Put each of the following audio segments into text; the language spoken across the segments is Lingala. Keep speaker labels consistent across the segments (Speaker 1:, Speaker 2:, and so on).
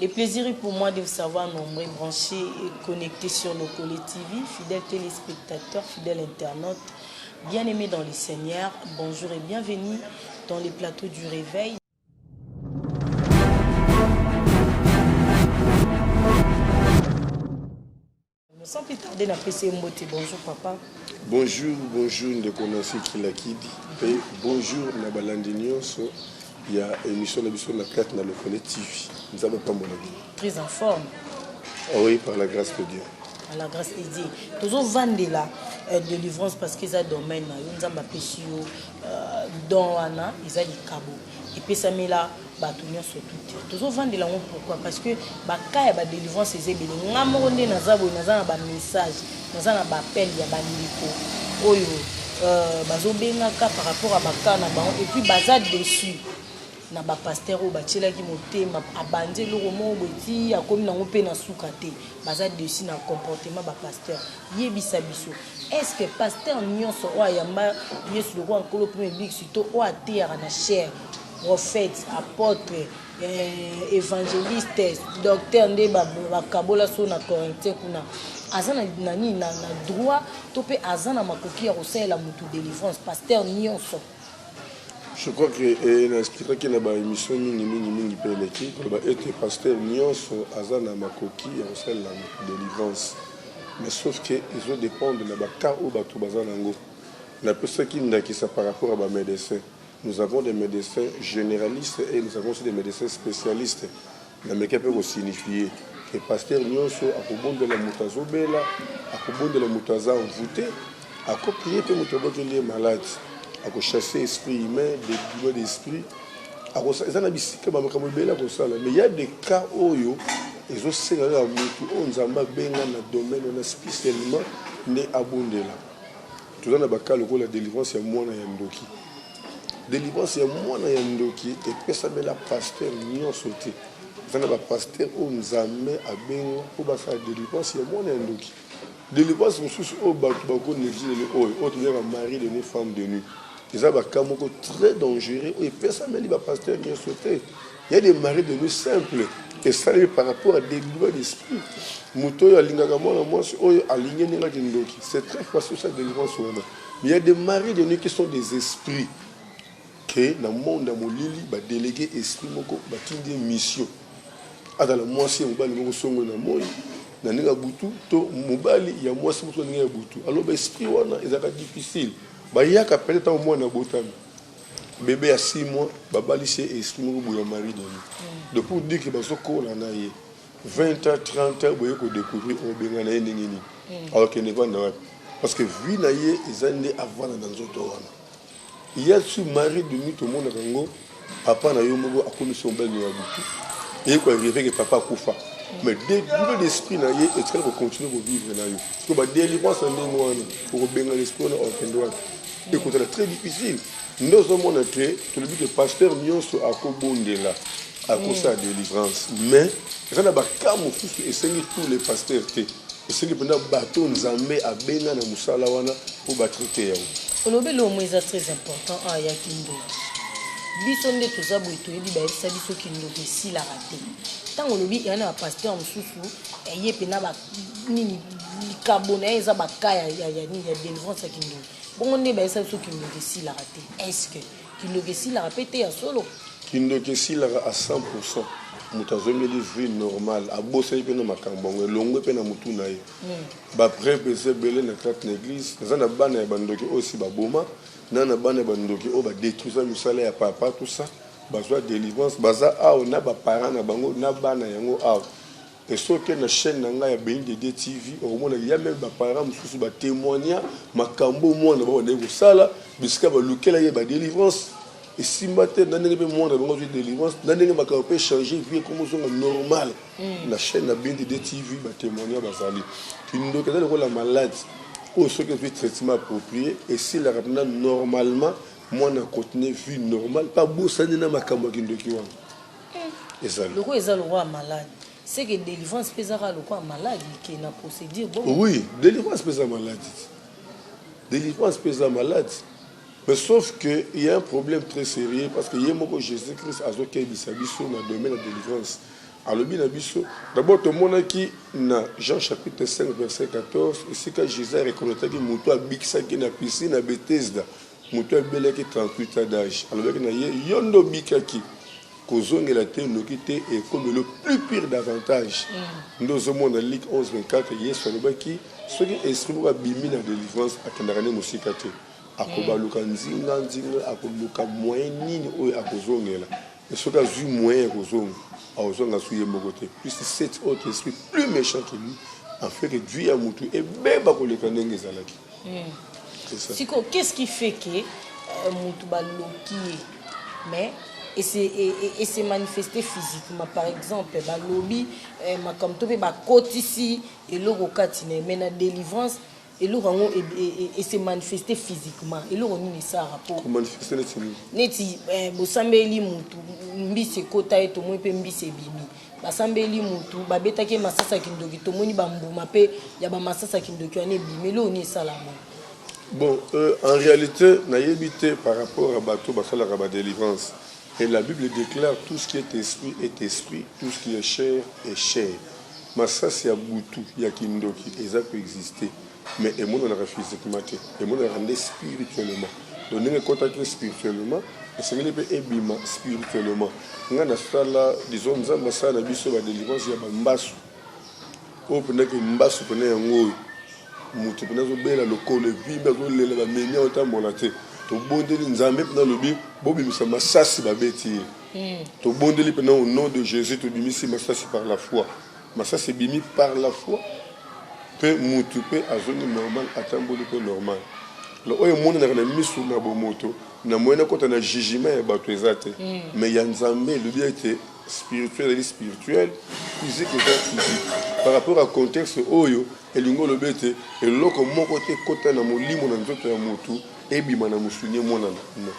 Speaker 1: Le plaisir est pour moi de vous savoir nombreux, branchés et connectés sur Lokole TV, fidèles téléspectateurs, fidèles internautes, bien-aimés dans le Seigneur. Bonjour et bienvenue dans les plateaux du réveil. Sans plus tarder, on a PC Mbote. Bonjour papa.
Speaker 2: Bonjour, bonjour, Ndekonasi Kilakidi. Et bonjour, Nabalandinioso. Il y a une émission de la 4 dans le Lokole TV. Nous n'avons pas mon avis.
Speaker 1: Très en forme.
Speaker 2: Ah oui, par la grâce de Dieu.
Speaker 1: Par la grâce de Dieu. Toujours vendre la délivrance parce qu'ils ont un domaine. Ils ont un péché dans l'ana, ils ont des cabos. Et puis ça met là, bâtonnier sur tout. Toujours vendre la pourquoi? Parce que quand il y a des délivrances, c'est bien. Nous avons un message, nous avons un appel, il y a un micro. Par rapport à Bakana, et puis bazar dessus. Na ba pasteur au bachela ki motema abandé le roman obeti akomi na ngope na sukate baza dessus na comportement ba pasteur yebisa biso est-ce que pasteur nyonso o yamba yesu le roi nkolo premier big sito o atera na chair prophète apôtre évangéliste docteur nde ba kabola so na Corinthien kuna azana nani na droit to pe azana makoki ya kosala mutu délivrance pasteur nyonso.
Speaker 2: Je crois que l'inspirant qui a une émission mini peleki pour être pasteur nyonso azana makoki ya kosala la délivrance. Mais sauf que ils ont dépendre de la cas ou batu bazanango. La personne qui n'a ça par rapport à ba médecins. Nous avons des médecins généralistes et nous avons aussi des médecins spécialistes. La médecin peut signifier que pasteur nyonso akobonde la mutazo bela, akobonde la mutaza envoûté, akoprier pe mutobo qui est malade. À chasser l'esprit humain, des douleurs d'esprit. Mais il y a des cas où ils ont sénat la moto, on a bien dans le domaine, on a spécialement né abondé là. Tout dans le cas la délivrance, il y a moins de yandoki. Délivrance, il y a moins de yandoki, et personne ne la pasteur ni en sauté. Dans le pasteur, on a mis à bien pour faire la délivrance, il y a moins de yandoki. Délivrance, on sous au bateau, autre mari de une femme de nuit. C'est un cas très dangereux et personne ne va pasteur bien sauter. Il y a des maris de nuit simples et ça par rapport à des douleurs d'esprit. C'est très facile ça délivrance. Mais il y a des maris de nuit qui sont des esprits que dans le monde de Molili va déléguer esprit moko va des missions. Dans la moitié on va le songo na moi na ninga butu to mobali ya moitié butu ninga butu. Alors l'esprit wana est difficile. Bayaka peut-être au moins na botami. Bébé à 6 mois, babali c'est esprit mo ya mari de lui. Donc pour dire que bazoko la na ye 20 ans 30 ans boye ko découvrir au benga na nini. Alors que ne va na parce que vu na ye ezande avant na nzoto wana. Il y a ce mari de nuit tout le monde rango papa na yo moko akomi son bel ya butu. Et quoi arriver que papa kufa. Mais des l'esprit na ye et qu'elle continue à vivre na yo. Que ba délivrance en wana pour benga l'esprit na okendo. C'est très difficile. Nous avons montré que le but de pasteur nyonso a kobondela à cause de la délivrance. Mais il y a des cas où et c'est tous les pasteurs et c'est que pendant bateau nzambe a benga na musala wana pour traiter yao.
Speaker 1: Le mot est très important à Yakindo. Biso nde toza boye toyebi bayebisa biso kindoki esila rate ntango olobi yana bapasteur mosusu eye mpena nini likabo na ye eza baka ya délivrance ya kindoki bongo nde bayebisa biso kindoki esilaka te estce kindoki esilaka mpe te ya solo
Speaker 2: kindoki esilaka à 100%. Moto azomeli vie normale aboseli mpe na makambo yango elongwe mpe na motu na ye baprêtre eza ebele na kati na église eza na bana ya bandoki oyo si baboma na bana bandoki o ba détruire misala ya papa tout ça bazwa délivrance baza awo na ba parents na bango na bana yango awo et soki na chaîne na ngai ya BNDD TV omona ya même ba parents mususu ba témoigner makambo mwana ba ndeko sala bisika ba lukela ye ba délivrance et si matin na ndenge mwana bango de délivrance na ndenge makambo peut changer vie comme ça normal la chaîne na BNDD TV ba témoigner bazali kindo kaza la malade ou ceux qui ont traitement approprié et si la rapide normalement moi na continuer vie normale pas beau ça n'a ma cambo qui ndoki wana
Speaker 1: le roi est le roi malade c'est que délivrance pesera le roi malade qui est na procédure bon
Speaker 2: oui délivrance pesa malade mais sauf que il y a un problème très sérieux parce que yemoko Jésus-Christ a zoké bisabiso na domaine de délivrance alobi na biso d'abord tomonaki na Jean chapitre 5 verset 14 esika Jésus reconnaîtaki moto abikisaki na piscine na Bethesda moto abelaki 38 ans d'âge alobaki na ye yondo bikaki kozongela te noki te et comme le plus pire davantage ndozomona Luc 11:24 Yesu alobaki soki esprit moko abimi na délivrance akendaka ne mosika te akobaluka nzinga akoluka moyen nini oyo akozongela et soki azwi moyen ya kozonga akozonga suye moko te plus cet autre esprit plus méchant que lui en fait réduire à mutu et beba koleka ndenge ezalaki.
Speaker 1: Siko, qu'est-ce qui fait que mutu baloki mais et c'est manifesté physiquement par exemple balobi makamto pe ba kotisi et lokokatine mais na délivrance et l'orango et c'est manifesté physiquement et l'orango ni ça rapport
Speaker 2: manifesté
Speaker 1: neti bosambeli mutu mbise kota eto mo pe mbise bimi basambeli mutu babetaki masasa kindoki to moni bambuma pe ya ba masasa kindoki ane bimi lo ni ça là.
Speaker 2: Bon, en réalité, naïbité par rapport à bateau, basala raba délivrance. Et la Bible déclare tout ce qui est esprit, tout ce qui est chair est chair. Mais ça, c'est à Boutou, il y a Kindoki, et ça peut exister. Mais et moi, on a physiquement, et moi, on a rendu spirituellement. Donc, on a contacté spirituellement, et c'est un peu ébima spirituellement. On a là, disons, nous avons ça, la délivrance, il y a un mbassou. Au point que mbassou, on a un mutu pena zo bela lokolo vimba zo lela ba menya otambola te to bondeli nzambe pena lobi bobi misa masasi babeti to bondeli pena au nom de Jésus to bimisi masasi par la foi masasi bimi par la foi pe mutu pe azoni normal atamboli pe normal lo oyo mona na misu na bomoto na moyena kota na jugement ya bato ezate mais ya nzambe lobi ete spirituel et spirituel physique et physique par rapport à contexte oyo elingo lobete eloko moko te kota na molimo na nzoto ya mutu ebima na musunye mona na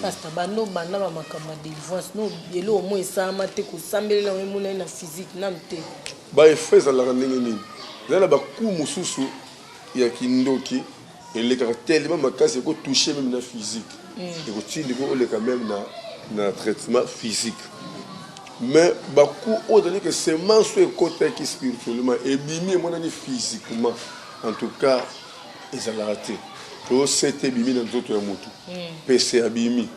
Speaker 1: pastor bano bana ba makama délivrance no yelo au moins ça mate ko sambelela mona na physique na mte
Speaker 2: ba efeza la ndenge nini zala ba ku mususu ya kindoki eleka tellement makasi ko toucher même na physique et ko tindi ko le quand même na traitement physique. Mais beaucoup au-delà que c'est mensué côté qui spirituellement et bimi mon ani physiquement en tout cas ils ont raté to c'était bimi dans d'autres moto PC abimi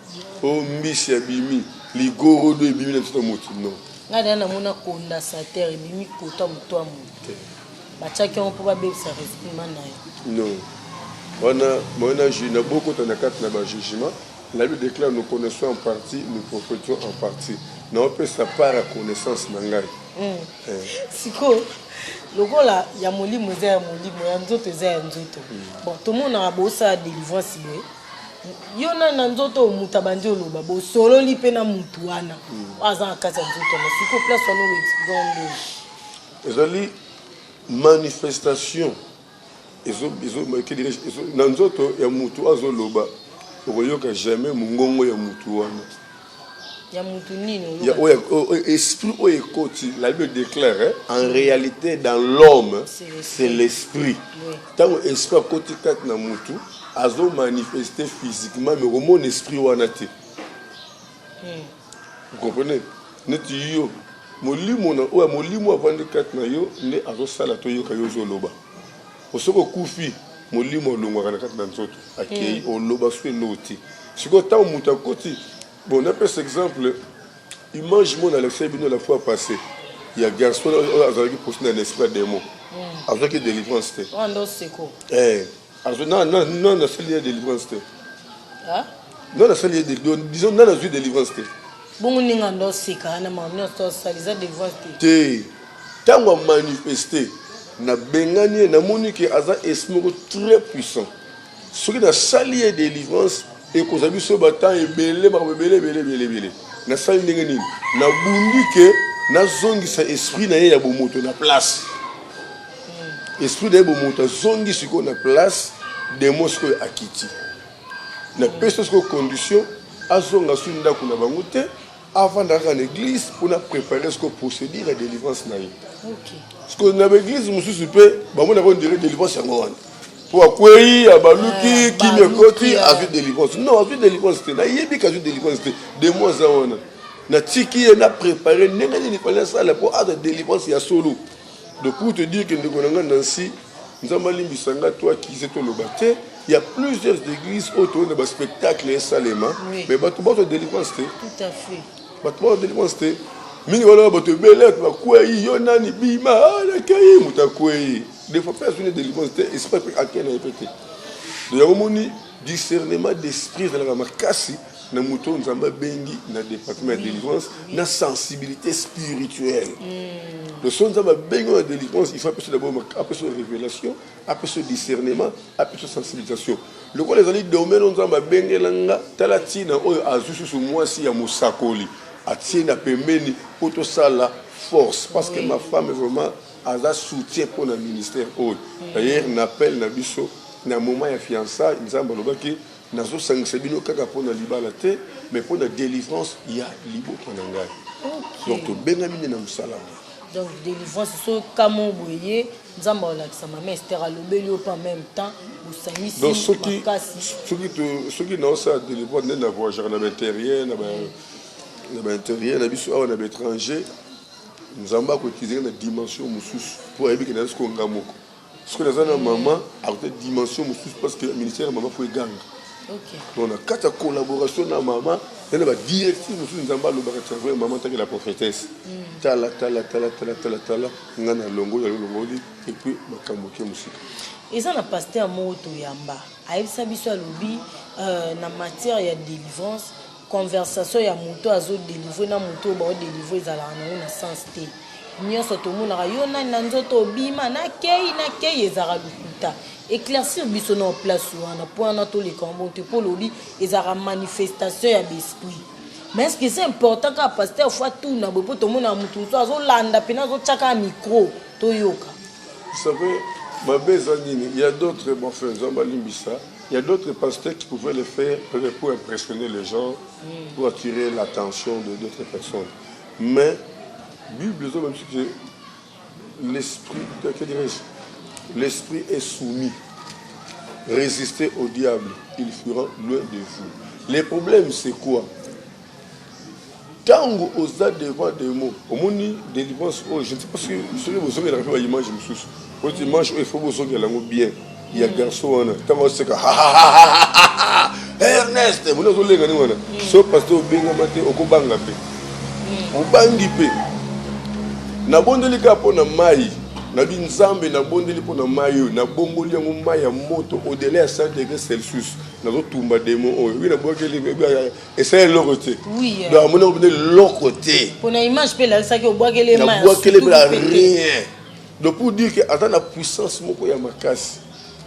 Speaker 2: o mbisi abimi ligoro do bimi dans d'autres moto non
Speaker 1: ngada na mona condensateur bimi kota moto amu bachaki on peut pas baisser sa respect
Speaker 2: non on a ju na beaucoup de quatre na ba jugement. La Bible déclare nous connaissons en partie, nous prophétisons en partie. Nous peut sa part à connaissance nangai.
Speaker 1: Siko, lokola ya molimo za ya molimo ya nzoto za ya nzoto. Bon, tout le monde a bossa délivrance bé. Yona na nzoto mutabandi oloba bo solo li pe na mutu wana. Aza kasa nzoto na siko place ono expliquer.
Speaker 2: Ezali manifestation. Ezo que dirais na nzoto ya mutu azoloba. Okoyoka jamais mungongo ya mutu wana.
Speaker 1: Ya mutu nini
Speaker 2: ya esprit o ekoti la Bible déclare en réalité dans l'homme c'est l'esprit. Tant esprit akoti kat na mutu azo manifester physiquement mais comment esprit wana te. Vous comprenez? Neti yo molimo na o molimo avandi kat na yo ne azo sala to yo kayo zo loba. Osoko kufi molimo longwa na kat na nzoto akei o loba swe noti. Siko ta muta koti. Bon, on a pris cet exemple. Imagine-moi dans l'extrait la fois passée. Il y a un garçon qui a posté un esprit démon. Avec une délivrance.
Speaker 1: Non, c'est quoi?
Speaker 2: Non, c'est lié à délivrance. Non, c'est lié à délivrance. Disons, non, c'est délivrance.
Speaker 1: Bon, on est en c'est quand même en délivrance.
Speaker 2: Tant qu'on manifesté, na bengani na monique aza esprit très puissant. Ce qui a sali à délivrance. Et qu'on a vu ce bâtard et belé. Na sali ndenge nini na bundi ke na zongi sa esprit na ya bomoto na place esprit de bomoto zongi siko na place démon siko akiti na peso siko condition azonga su ndako na bango te avant d'aller en église pour na préparer ce que procédure de délivrance na ye. OK. Parce que na église mususu pe ba mona ko dire délivrance yango wana. Pour quoi abaluki qui me côté avec délivrance non avec délivrance na yebi ka délivrance de moi ça on na tiki et na préparé ndenge nini fallait ça là pour avoir délivrance ya solo. Donc pour te dire que ndeko Nancy nzamba limbisanga toi qui c'est to lobaté, il y a plusieurs églises autour de spectacle et salema mais bato bato délivrance té.
Speaker 1: Tout à fait.
Speaker 2: Bato délivrance té. Mingi wala bato belek ba kwei yo nani bima na kai muta kwei. Des fois personne de délivrance té esprit à quel répéter. De yomoni discernement d'esprit dans la makasi na muto nzamba bengi na département de délivrance na sensibilité spirituelle. Le son nzamba bengi na délivrance il faut d'abord après cette révélation, après ce discernement, après cette sensibilisation. Le quoi les alliés domaine nzamba bengi langa talatina oyo azusu su mwasi ya musakoli atina pembeni poto sala force parce que ma femme est vraiment à la soutien pour le ministère haut. D'ailleurs n'appelle na biso na moment ya fiançailles nzamba lobaki nazo sangisa bino kaka pona libala te mais pona délivrance il y a libo pona ngai. Donc to bengamine na musala.
Speaker 1: Donc délivrance so kamo boye nzamba olakisa mama Esther alobeli pas en même temps busangisi makasi.
Speaker 2: Ceux qui n'ont ça délivrance na voyage na intérieur na intérieur na biso awa na étranger nzamba ko utiliser na dimension mususu pour éviter que na sko ngamoko. Ce que les gens maman a une dimension parce que le ministère de maman faut gagner. Donc on a quatre collaborations dans maman, il y a une directive nous avons le maman tant que la prophétesse. Tala, ngana longo ya longo et puis makamboke musique.
Speaker 1: Et ça n'a pas été un mot to yamba. Aïe sabiso alobi na matière ya délivrance, conversation ya moto azo délivrer na moto ba délivrer za la na sens té. Nyonso to mona yo na nzoto bima na kei ezara lukuta éclaircir biso na place wana point na to les combos te pour lobi ezara manifestation ya l'esprit. Mais est-ce que c'est important ka pasteur fois tout na bopo to mona mutu so azolanda pena zo chaka micro to yoka.
Speaker 2: Vous savez ma bezanini il y a d'autres bon frères Zamba Limbisa, il y a d'autres pasteurs qui pouvaient le faire pour impressionner les gens, pour attirer l'attention de d'autres personnes. Mais Bible même que l'esprit est soumis. Résistez au diable, il fuira loin de vous. Les problèmes c'est quoi? Quand on a devant des mots, au monde délivrance, je ne sais pas si vous avez la image de sous. Quand tu manges, il faut vous avez la mot bien. Il y a garçon tant on sait que Ernest, vous n'avez pas le gagné. Sauf parce que vous avez gagné au Kobanga pe. Au Bangi pe. Na bondeli ka pona mai na binzambe na bondeli pona mai na bomboli yango mai ya moto au-delà ya 100 degrés Celsius na zo tumba démon o oui na bokeli et c'est l'autre côté oui donc on est l'autre côté
Speaker 1: pona image pe la ça que bokeli mai
Speaker 2: na bokeli rien donc pour dire que attend la puissance moko ya makasi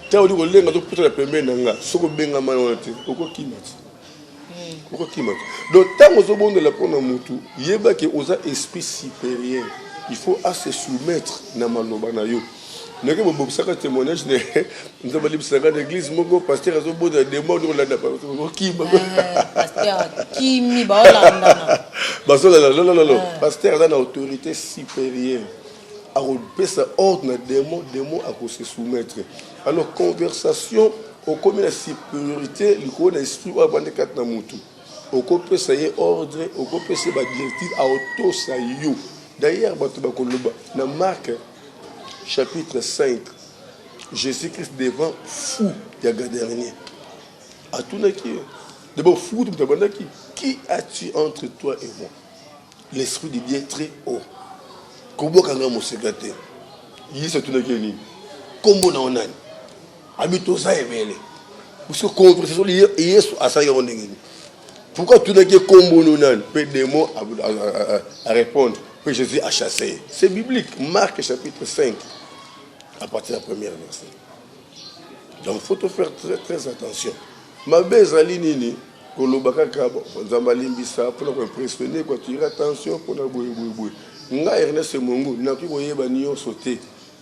Speaker 2: ta odi ko lenga to puta la pembeni nga soko benga mana te oko kimati oko kimati donc tant ozo bondela pona mutu yeba que oza esprit supérieur. Il faut se soumettre na maloba na yo. Neke bo saka témoignage ne nzaba libisanga d'église moko pasteur azo boda démon do la dapa ki ba
Speaker 1: pasteur ki mi ba olanda
Speaker 2: non pasteur a une autorité supérieure a repesa ordre na démon a se soumettre. Alors conversation au comme la supériorité le ko na esprit wa bande kat na mutu au kopesa ye ordre au kopesa ba directive a auto sa yo. D'ailleurs, dans Marc chapitre 5, Jésus-Christ devant fou, il y a dernier. À tout le qui d'abord fou, qui as-tu entre toi et moi? L'esprit de Dieu est très haut. Comment quand on s'est gâté? Il est tout le qui comment on a habito ça et belé. Parce que conversation hier à ça y on est. Pourquoi tout le qui combo nous nan peut des mots à répondre? Que Jésus a chassé. C'est biblique. Marc chapitre 5, à partir de la première verset. Donc il faut faire très, très attention. Ma belle Alinini, pour le Bakaka, Zambalimbisa, pour impressionner, quand tu as attention, pour la bouille. Nga Ernest Mongo, n'a plus voyé Banio sauter.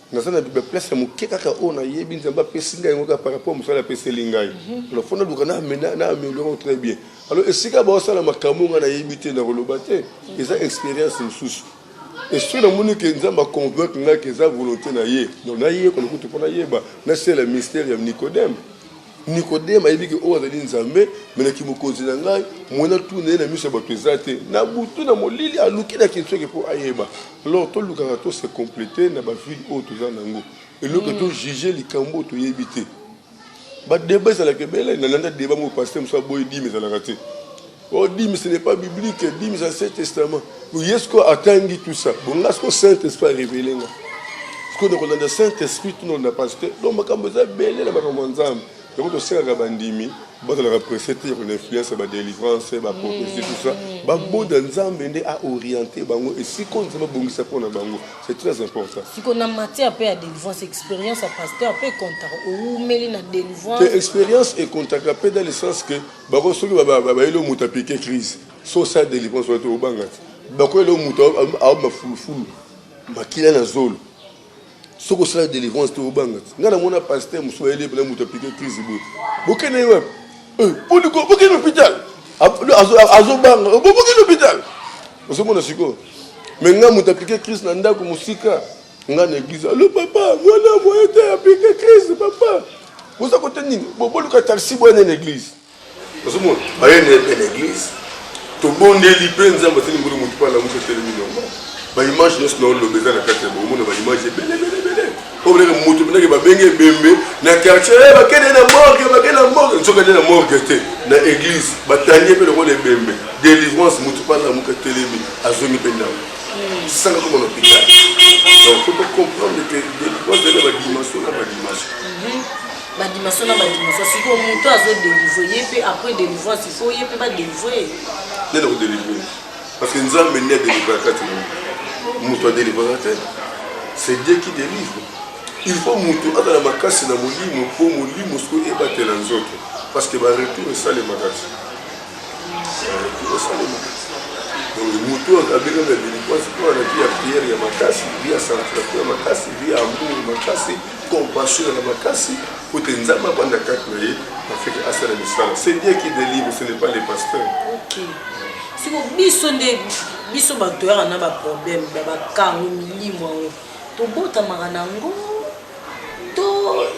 Speaker 2: Dans la Bible, place à Mouké Kaka, on a yébin, Zamba Pessinga, par rapport à la Pesselingaï. Le fond de Lugana, améliorons très bien. Alors, si tu as ça, la Makamou, on a évité dans le bâtiment, ils ont expérience en sous. Et si on a voulu que nous avons convaincu que nous avons volonté, donc nous avons c'est le mystère de Nicodème. Nicodème a dit que oh azali nzambe mais qui mo kozina ngai mona tourner na miso bato ezate na butu na molili aluki na kinso ke pour ayeba alors to lukaka to se compléter na ba ville o to za nango et le que to juger likambo to yebité ba débat ça la que belle na nanda débat mo pasteur mo boy dit mais ça la raté oh dit mais ce n'est pas biblique dit mais c'est Ancien Testament est-ce qu'on attendit tout ça bon est-ce que Saint-Esprit a révélé là parce que dans le Saint-Esprit tout n'a pas pasteur donc makambo za belle na ba nzambe. Donc, on a bandimi, on a précédé une influence, la délivrance, la prophétie, tout ça. Bon, dans à orienter, et si on a bon ça pour bango, c'est très important.
Speaker 1: Si on a matière à délivrance, expérience à pasteur, peut contact ou mêler la délivrance.
Speaker 2: Expérience et contact dans le sens que, bah, ceux qui va muta piquer crise, so ça délivrance soit au bangat. Bah, quoi le muta a ma fulu, ma kila na zolo. Ce que c'est délivrance au bangat. Ngana mona pasteur muso ele bla muta piquer crise bo. Bokene web. Pour l'hôpital. Azo banga, bokene l'hôpital. Oso mona siko. Mais nga muta piquer crise na ndako musika. Nga na église. Le papa, voilà moi été à piquer crise papa. Vous ça côté nini? Bo luka taxi bo na l'église. Oso mona, ba yene l'église. To bonde lipe nzamba tini mbulu mutu pa la muso télévision. Ba image nos no lo beza na kati bo mona ba image bele. Comme les motos qui va bien bembe na quartier ba kene na morgue nsoka na morgue te na église batanie pe le rôle bembe délivrance mutu pa na muka telemi azomi penda ça comme un hôpital donc faut comprendre que délivrance de la dimension
Speaker 1: ba dimension si ko mutu azo délivrer pe après délivrance il faut y pe ba délivrer
Speaker 2: ne le délivrer parce que nous avons mené à délivrer mutu a délivrer c'est Dieu qui délivre. Il faut mutu atala makasi na molimo po molimo sko ebatela nzoto parce que ba retour ça les makasi retour ça les makasi donc mutu abeka na délivrance pour la vie à prière ya makasi via sanctification ya makasi via amour makasi compassion ya makasi pour tenzama banda kakwe afika asala misala c'est Dieu qui délivre ce n'est pas les pasteurs.
Speaker 1: OK si ko biso bato ya na ba problème ba kango milimo to bota maranango to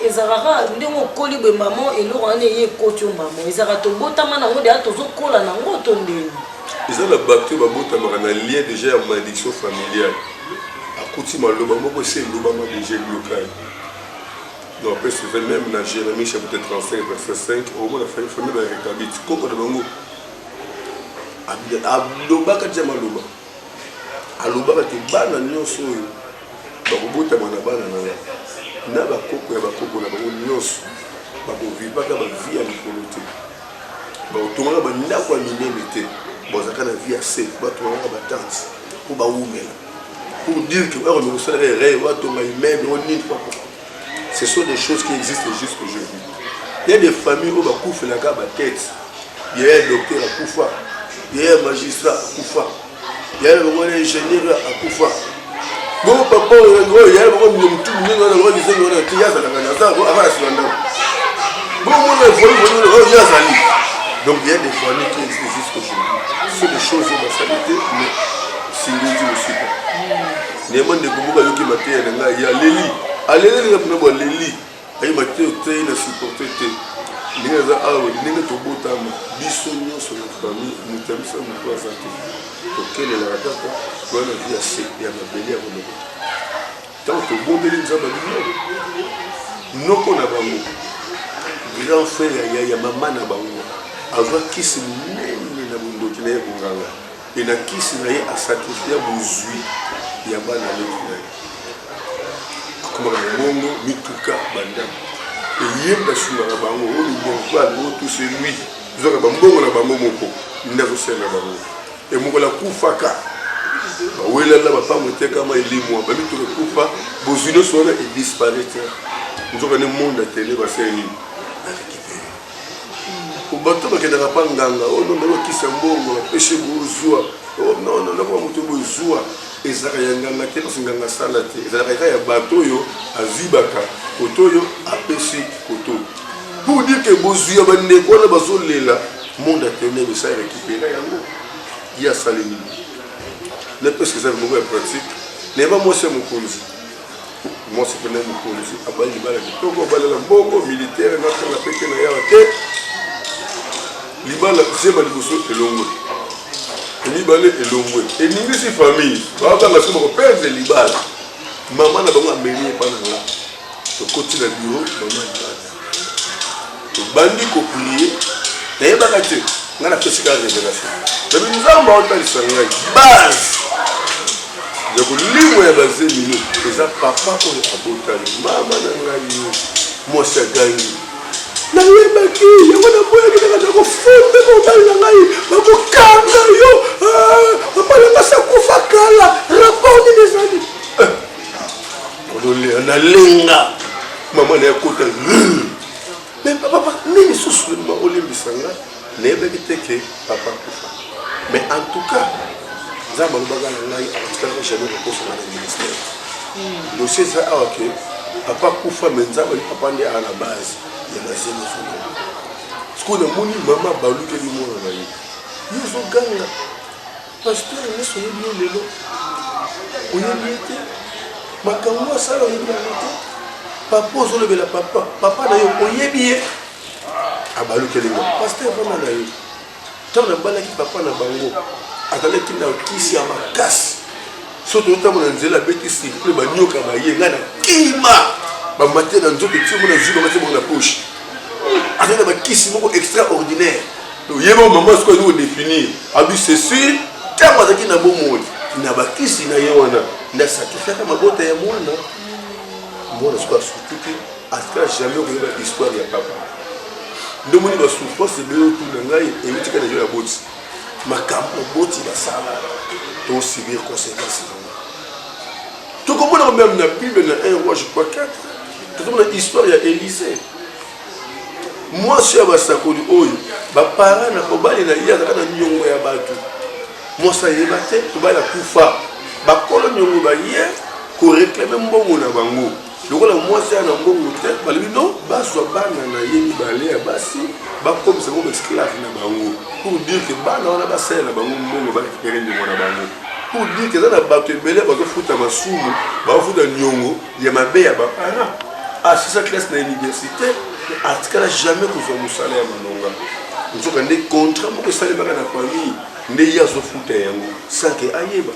Speaker 1: ezarara ndenge okoli be maman eloko ane ye kocho maman ezara to botama nango de ato zokola nango to ndeni
Speaker 2: ezala bato babotama na lien déjà ya malédiction familiale akuti maloba moko c'est loba ma déjà local donc après c'est même na Jérémie chapitre 35 verset 5 au moins la famille va rétablir koko de bango aloba ka jama loba aloba ka te bana nyonso bakobotama na bana na ya na bakoko ya bakoko na bango nyonso bakovivaka bavie ya likolo te baotongaka bandako ya minene te bazalaka na vie ya se batongaka batante mpo baumela pour dire que osalaka erreur batonga immeuble onini papa ce sont des choses qui existent jusqu'aujourd'hui il y a des familles oyo bakufelaka batete il y a un docteur akufa il y a un magistrat akufa il y a un ingénieur akufa bon papa il y a un mutu munenga na roi disengo na tiyaza na ngana za avara silanda bon mon voyez yazali donc il y a des familles qui existent jusqu'aujourd'hui c'est des choses de basalité mais singulier aussi pas néman de kubuka yoki maté na ya leli aleli na pona bo leli ay maté te na supporter te ninga za awe ninga to botama biso nyonso na famille mutamisa mutu azate auquel elle a d'accord pour la vie assez et à la belle à mon tant que bon délire nous avons non qu'on a bango grand frère il y a maman na bango avant qui se mène na bondo qui n'est bonganga et na qui se naie à sacrifier bozui ya bana le comme la mongo mituka banda et yemba suna na bango o ni bon quoi tout celui zoka bambongo na bango moko ndazo sena bango et mokola kufaka bawela la papa moteka ma elimwa babi to kufa bozino sona et disparaître nzoka ne monde à télé ba seni ko bato ba kedaka pa nganga o non na kisa mbongo peshe bozua oh non ko moto bozua ezaka yanganga te parce nganga sala te ezaka ya bato yo azibaka kotoyo apesi koto pour dire que bozua bande ko na bazolela monde à télé ça récupérer yango il y a ça les ne peut que ça me pratique n'est pas moi c'est mon cause moi c'est pendant le policier abali libala kitoko balela mbongo militaire na kanga peke na yawa te libala sema liboso elongwe libala elongwe eningisi famille bakanga sima ko perdre libala mama na bango ameli pa na nga to koti na bureau mama libala to bandi ko prier na yebaka te nga na pesika révélation mais nzamba otalisa ngai base ya kolimwa ya bazemino eza papa oyo abotani mama na ngai yo mwasi agangi nayebaki yango na boyaki nakata kofunde mobali na ngai bakokanga yo bapalangas akufa kala rapport nini ezali ololea nalenga mama na yakota mais papa nini susu lelima olembisa nga nayebaki te ke papa akufa mais en tout cas nzambe alobaka na ngai atikaka jamais kokosana na ministère dossier eza awa ke papa kufa me nzambe papa nde aa na base ya bazemi folo sikoyo namoni mama balukeli mwana na ye yo ozoganga pasteur nyonso oyebi ye lelo oyebi ye te makambo asala oyebi yango te papa ozolobela papa na yo oyebi ye abalukeli nga pasteur vanda na ye ntango nabalaki papa na bango atalaki na kisi ya makasi soki otambola nzela abeti sirkule banyoka baye ngai na kima bamate na nzoto ti mona zwi bamate moko na poche azali na bakisi moko extraordinaire oyeba mama sikoyo elingi kodéfinir abi c'est sûr ntango azalaki na bomoi na bakisi na ye wana ndasakifiaka mabota ya mwana sikoyo asuki te atika jamais koyeba histoire ya papa ndomoni basouffrance ebele otuna ngai ewitika na jo ya boti makambo boti basala to subir conséquences tokomona même na bible na 1 roi je crois 4 tozomona histoire ya Élysée mwasi ya basakoli oyo bapara na kobali na ye azalaka na niongo ya bato mwasi ayeba te tobali akufa bakolo niongo baye koreklame mbongo na bango lokola mwasi ya na mbongo te balobi no bazwa bana na ye mibale ya basi bakomisa ngo esclave na bango pour dire que bana wana basalela bango mbongo barekipere ndiongo na bango pour dire que eza na bato ebele bazofuta masumu bazofuta niongo ya mabe ya bapara asisa classe na université atikala jamais kozwa mosala ya manonga nzoka nde contrat moko esalemaka na famille nde ye azofuta yango sans ke ayeba.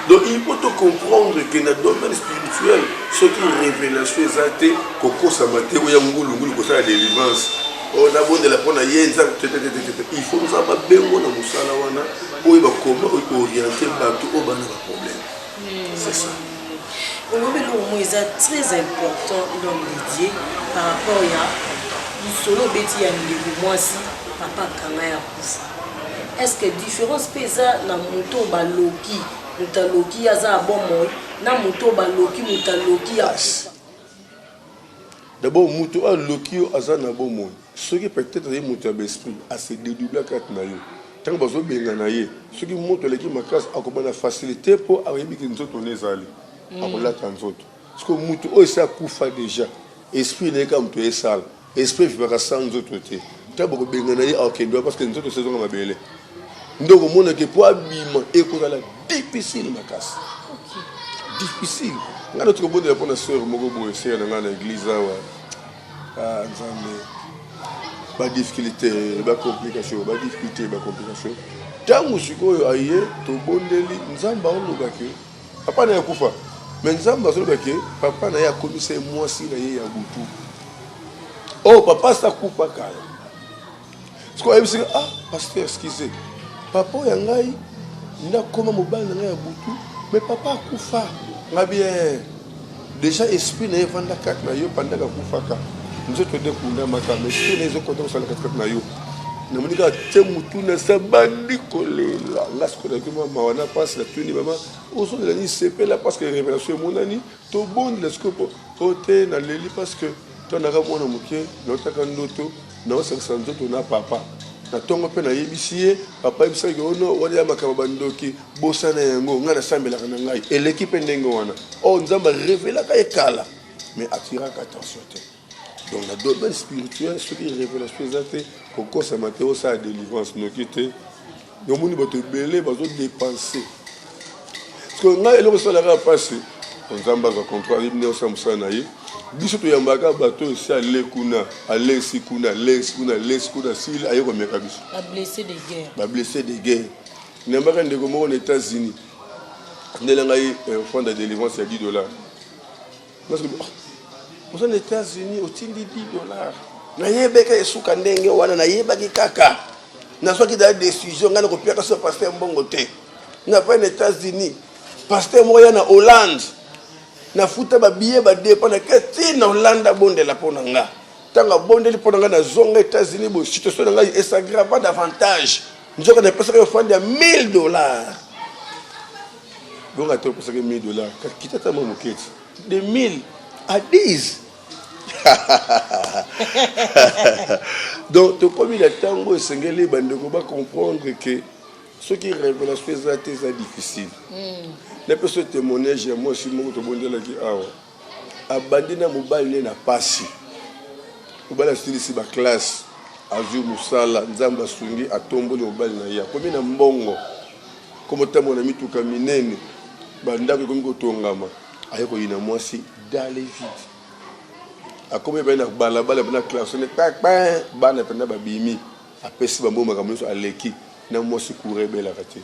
Speaker 2: Donc il faut comprendre que dans le domaine spirituel, ce qui est révélation exacte, Koko Samate, ou Yangulu, la délivrance, on a beau de la prendre à Yenza, il faut nous avoir bien dans Moussalawana, où il va comment orienter au bas de problème. C'est ça.
Speaker 1: C'est très important dans l'idée par rapport à solo beti ya ndeko mwasi papa kanga ya kufa. Est-ce que différence pesa na moto baloki mutaloki aza abomo na moto baloki mutaloki ya kufa?
Speaker 2: D'abord moto aloki aza na bomo ce qui peut-être est moto d'esprit à se dédoubler quatre na yo tant bazo benga na ye ce qui moto leki makasi akobana facilité pour arriver que nous autres ezali akolata nzoto parce que moto o sa kufa déjà esprit n'est comme tu es sale esprit vivra sans nzoto te tabo ko benga na ye akendo parce que nzoto saison ma belle ndoko mona ke po abima ekozala difficile makasi difficile ngana to ko bonde pour na sœur moko boye sœur na l'église awa nzambe ba difficulté ba complication tango sikoyo aye to bondeli nzamba oloba ke papa na yakufa mais nzamba oloba ke papa na ya komisa mwasi na ye ya butu oh papa sa kufa kala siko ayebisi pasteur excusez papa ya ngai nda koma mobali na ngai ya butu mais papa akufa nga bien déjà esprit na evanda kaka na yo pendant akufa ka nzoto de kunda maka mais esprit na ezo konta kosala kaka na yo na monika te mutu na sabandi kolela ngasiko na kima mawana passe la tuni mama oso de la ni sepela parce que révélation monani to bon la scope ote na leli parce que to na ka mona muke na otaka ndoto na osakisa nzoto na papa na tongo pe na yebisi papa yebisa ke ono wali ya makaba bandoki bosana yango nga na sambela kana ngai et l'équipe ndenge wana nzamba révéla ka ekala mais attiraka attention te. Donc dans le domaine spirituel ce qui est révélation exacte Koko Samate au sa délivrance no kité no moni bato belé bazo dépenser parce que nga eloko sala ka passer nzamba za contrat ibne osamsa na ye biso to yambaka bato esi ale kuna alesi kuna lesi kuna sili aye komeka biso ba blessé de guerre nembaka ndeko moko na États-Unis ndela ngai fond de délivrance ya $10 parce que aux États-Unis otindi $10 na yebeka esuka ndenge wana na yebaki kaka na soki da décision ngana kopiaka so pasteur mbongo te na pas aux États-Unis pasteur moko ya na Hollande na futa ba billet ba dépend na kati na Hollande bondela pona nga tanga bondeli pona nga na zonga États-Unis bo situation nga et s'aggrave davantage njoka na pesa ko fandi ya $1000 donc ato pesa ko $1000 kitata mo moketi de 1000 à 10 donc comme il a tango esengeli bandeko ba comprendre que ce qui révélation est difficile les personnes témoignage moi aussi mon to bondela ki awa abandina mobali na pasi mobali asili ba classe azu musala nzamba sungi atomboli mobali na ya komi na mbongo comme tamo na mituka minene bandako komi ko tongama ayeko ina mwasi dans les vides akomi ba na balabala na classe ne tak ba bana penda babimi apesi bamboma kamuso aleki na mwasi kurebela kati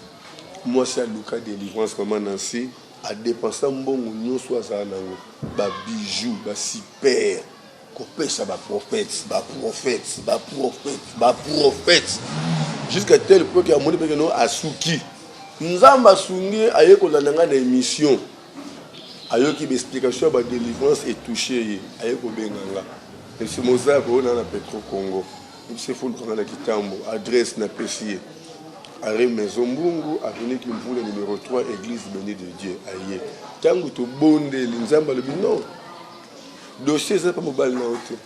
Speaker 2: mwasi aluka délivrance comme Nancy a dépensé mbongo nyonso azala nango ba bijoux ba super kopesa ba prophètes jusqu'à tel point que amoni pe no asuki nzamba sungi ayekola nanga na émission ayoki explication ba délivrance et touché ayeko benganga et ce mozako na Petro Congo c'est fou na kitambo adresse na pesier Arrêt Maison Mbungu, avenue Kimvula numéro 3, église bénie de Dieu. Aïe. Tango to bonde, l'inzamba le non. Dossier ça pas mobile na hote.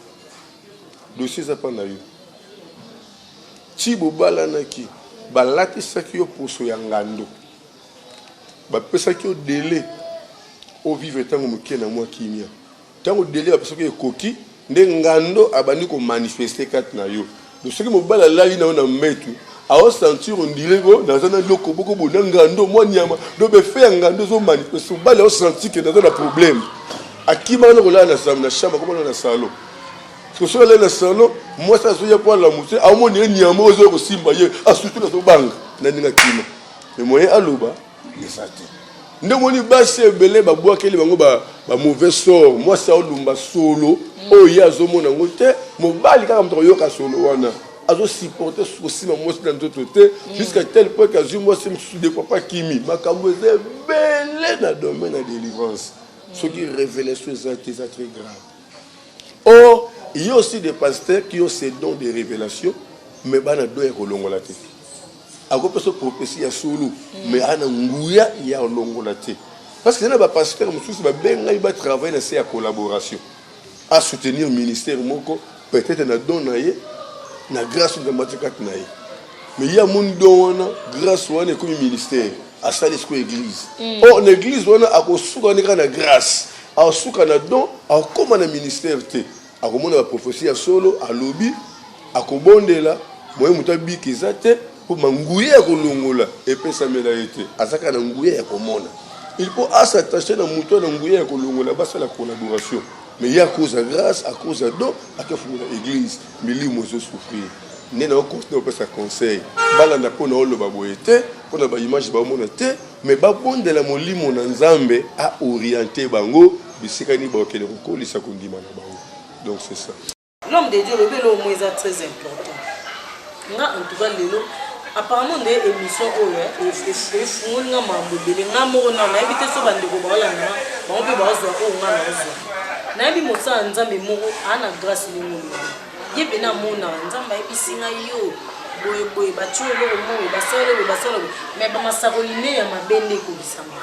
Speaker 2: Dossier ça pas na yo. Tibo bala na ki. Balati sakio poso ya ngando. Ba pesa ki o délai. O vivre tango moké na moi kimia. Tango délai ba pesa ki ekoki, nde ngando abandi ko manifester kat na yo. Dossier ki mobile la na metu. A sentir on dirait que dans un loko beaucoup bon ngando moi nyama do be faire ngando zo manifester ba le sentir que dans un problème a qui mano ko la na sam na chamba comme na salon parce que sur le salon moi ça zo ya pour la mousse a mo ni nyama ozo ko simba ye a surtout na zo banga na ninga kima mais moyen aloba exact nde moni ba se belé ba boa kele bango ba mauvais sort moi ça olumba solo o ya zo mona ngote mo bali kaka mto yoka solo wana azo supporter aussi ma moi dans d'autres côtés jusqu'à tel point que moi c'est de papa Kimi makambo est belé dans domaine de délivrance ce qui révèle c'est très grave. Or il y a aussi des pasteurs qui ont ces dons de révélation mais bana do ya kolongola te ako peso prophétie ya solo mais ana nguya ya kolongola te parce que na ba pasteur mususu ba benga ba travailler na ces collaboration à soutenir le ministère moko peut-être na don na ye na grâce de matikat naï mais il y a mon don grâce wana comme ministère à ça l'esco église or l'église wana akosuka na grâce asuka na don akoma na ministère te akomona ba prophétie ya solo a lobby akobondela moye mutabi kizate pour manguye kolongola epesa mela ete azaka na nguye ya komona il faut s'attacher na muto na nguye ya kolongola basa la collaboration. Mais il y a cause de grâce, à cause de don, à cause de l'église, mais lui, moi, je souffrir. Nous avons continué à faire conseil. Nous avons fait pour la image, mais bon de la moli mon ensemble à orienter bango, bisikani bakele ko lisa kundima na bango. Donc c'est ça.
Speaker 1: L'homme de Dieu, le vélo moins très important. En tout cas, le apparemment des émissions et fou nga mabobele nga moko na ebité so bandeko bala na ba mpe ba zo ko nga na zo. Na bi mosa nzambe moko ana grâce le molo. Yebe na mona nzamba ebisinga yo boye ba tsholo mo ba solo mais ba masaroline ya mabende ko bisama.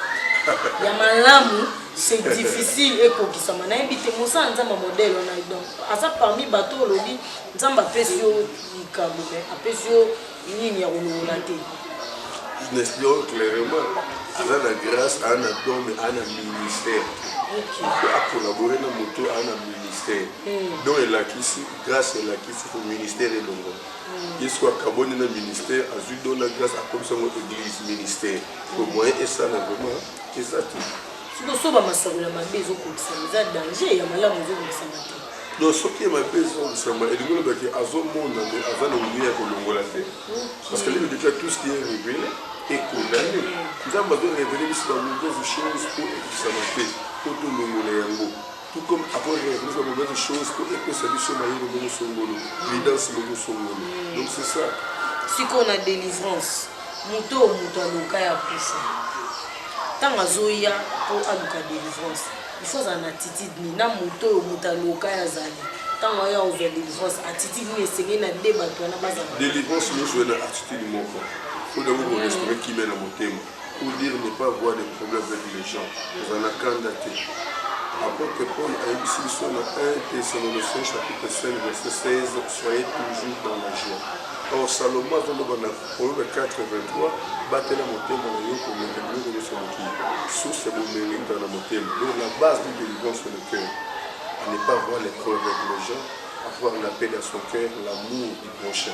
Speaker 1: Ya malamu c'est difficile et ko bisama na ebité mosa nzamba modèle na donc asa parmi bato lobi nzamba pesio ikabube apesio ni ya ololate.
Speaker 2: Je n'explique clairement à la grâce à un don mais à un ministère. Il faut collaborer dans moto à un ministère. Donc il a qu'ici grâce à la qu'ici au ministère et longo. Il soit carbone dans le ministère, à donner la grâce à comme ça notre église ministère. Au moins et ça vraiment exact.
Speaker 1: Si vous avez un mabezo comme ça, vous avez danger, il y a un malamu comme ça.
Speaker 2: Donc, ce qui est ma maison, c'est que les gens qui ont un monde, avant de mourir à Colombo, parce que déjà tout ce qui est révélé est condamné. Nous avons besoin de révéler sur la mauvaise chose pour examiner, pour tout le monde. Tout comme après révéler la mauvaise chose pour que ça puisse se marier le monde songolo, l'évidence le monde songolo. Donc c'est ça.
Speaker 1: Si on a délivrance, muto muto aluka ya kufa. Tant azoya pour aluka délivrance. Il faut en attitude ni na muto muto aluka ya zali. Tant on a ouvert délivrance, attitude ni essayer na débat toi na baza.
Speaker 2: Délivrance nous jouer dans attitude du monde. Faut d'abord respecter qui mène à mon thème. Pour dire ne pas avoir des problèmes avec les gens. Vous en avez candidaté. Après que Paul a eu ici sur le 1 Thessaloniciens chapitre 5 verset 16, soyez toujours dans la joie. Or Salomon dans le Proverbe 4 23, battez la montée dans le pour maintenir le son qui sous ce moment dans la montée. Donc la base de délivrance sur le cœur, à ne pas voir les problèmes avec les gens, avoir la paix dans son cœur, l'amour du prochain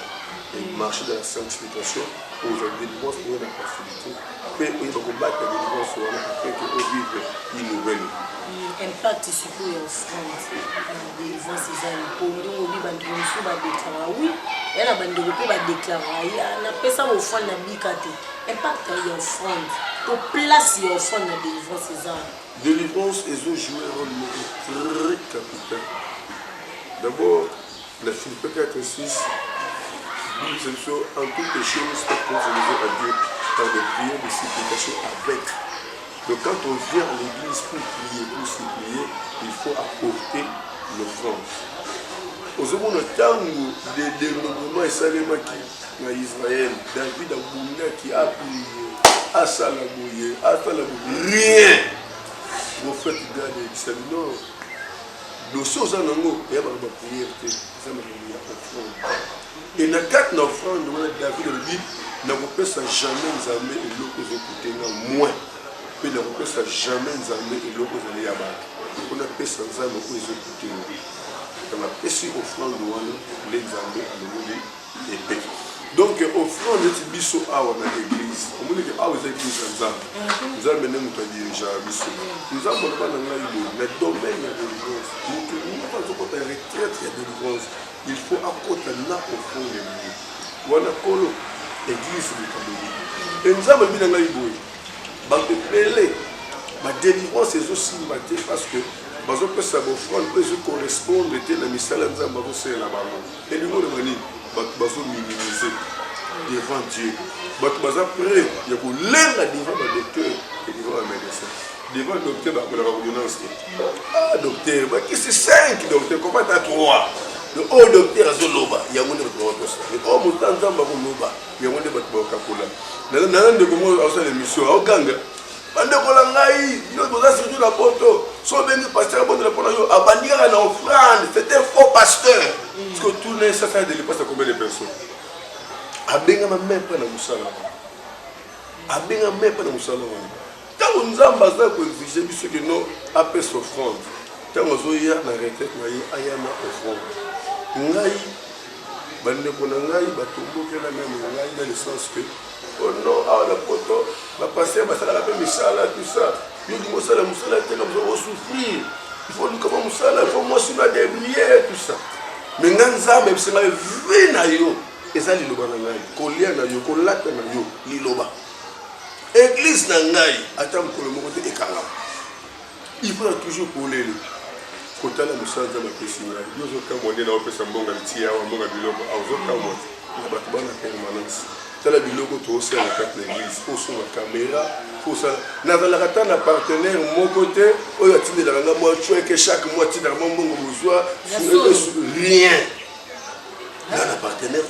Speaker 2: et marcher dans la sanctification. Aujourd'hui, délivrance pour la facilité. Puis il va combattre la délivrance après qu'on vive une nouvelle.
Speaker 1: Impact sur les offrandes. Délivrance c'est pour nous on dit bandiko ba déclarer oui, et la bandiko ba déclarer na pesa offrande na bikate. Impact ya offrande. Pour place ya offrande na délivrance c'est ça.
Speaker 2: Délivrance et ont joué un rôle très capital. D'abord, la Philippe 4:6 en toutes les choses, pour élever à Dieu par des prières de supplication avec. Donc quand on vient à l'église pour prier, pour supplier, il faut apporter l'offrande. Aux hommes de temps de développement et Israël, David a boulé qui a prié, à Salamouye, rien. Mon frère qui garde les non. Nous sommes en Ango, il y a une prière, et dans quatre offrandes, David a dit, n'a pas jamais jamais et l'eau que vous écoutez, moins. Puis n'a pas jamais jamais et l'eau que vous allez abattre. On a fait sans âme que vous écoutez. On a fait sur offrande, les amis, les paix. Donc, offrande de biso à l'église. On dit que ah, vous êtes église en âme. Nous avons mené notre dirigeant à biso. Nous avons pas dans le domaine de la délivrance. Nous avons pas de retraite de délivrance. Il faut apporter là au fond de nous. Voilà colo église de Cameroun. Et nous avons mis dans la Iboui. Ma délivrance est aussi matée parce que ça peut correspondre à la mission de la et nous avons minimiser devant Dieu. Après, il y a l'air devant le docteur et devant le médecin. Devant le docteur, il y a l'ordonnance. Ah, docteur, qu'est-ce que c'est 5 docteurs? Comment tu as 3? Le haut docteur a zoloba, il y a un monde de le haut mouton zamba loba, il y a un monde de Coca-Cola. N'a de comment on fait l'émission au Ganga. Bande Kolangai, nous avons surtout la photo. Soit bien pasteur bon de la photo, à bandir en offrande, c'était un faux pasteur. Parce que tout le monde ça fait de l'époque à combien de personnes. A benga même pas na musala. A benga même pas na musala. Quand nous avons besoin pour exiger ce que nous appelons offrande. Quand nous avons na retraite, nous ayama offrande. Ngai bandeko na ngai batombokela même ngai dans le sens que oh non ah la poto va passer va sala la misala tout ça yo di mosala musala te comme ça souffrir il faut nous comment musala il faut moi sur la déblier tout ça mais nganza même c'est la vie na yo ezali loba na ngai kolia na yo kolata na yo liloba église na ngai ata mokolo moko te ekanga il faut toujours coller kotala musanza mapesi ngai yozo kamwande na opesa mbonga litia wa mbonga biloko azo kamwa na bato bana permanence tala biloko to aussi à la carte l'église pour son caméra pour ça na la kata na partenaire mon côté oyo atinde la nga moi tu que chaque mois tu dans mon mbongo besoin rien na na partenaire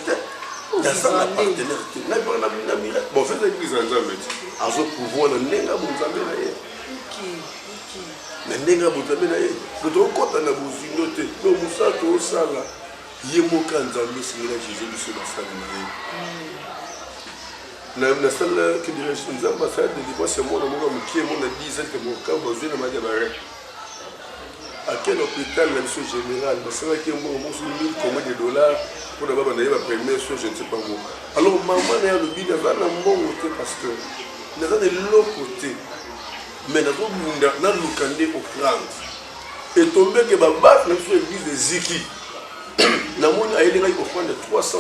Speaker 2: dans ça na partenaire na pas na mira bon fait l'église en Zambie azo pouvoir na nenga bonzambe na ye na ndenga botambe na ye tokota na bozindo te to musato osala ye moka nzambe singela Jésus biso basali na ye na sala que dirais nzamba ça de libre c'est moi na moka mukie mo na 10 ans que mon cas besoin na madia bare à quel hôpital la mission générale parce que moi mo sur 1000 combien de dollars pour na baba na ye ba premier chose je ne sais pas moi alors maman na le bida va na mbongo te pasteur na za de l'autre côté mais dans le Lukande offrande. Et tombé que Baba, dans l'église de Ziki, na moni a une offrande de $300.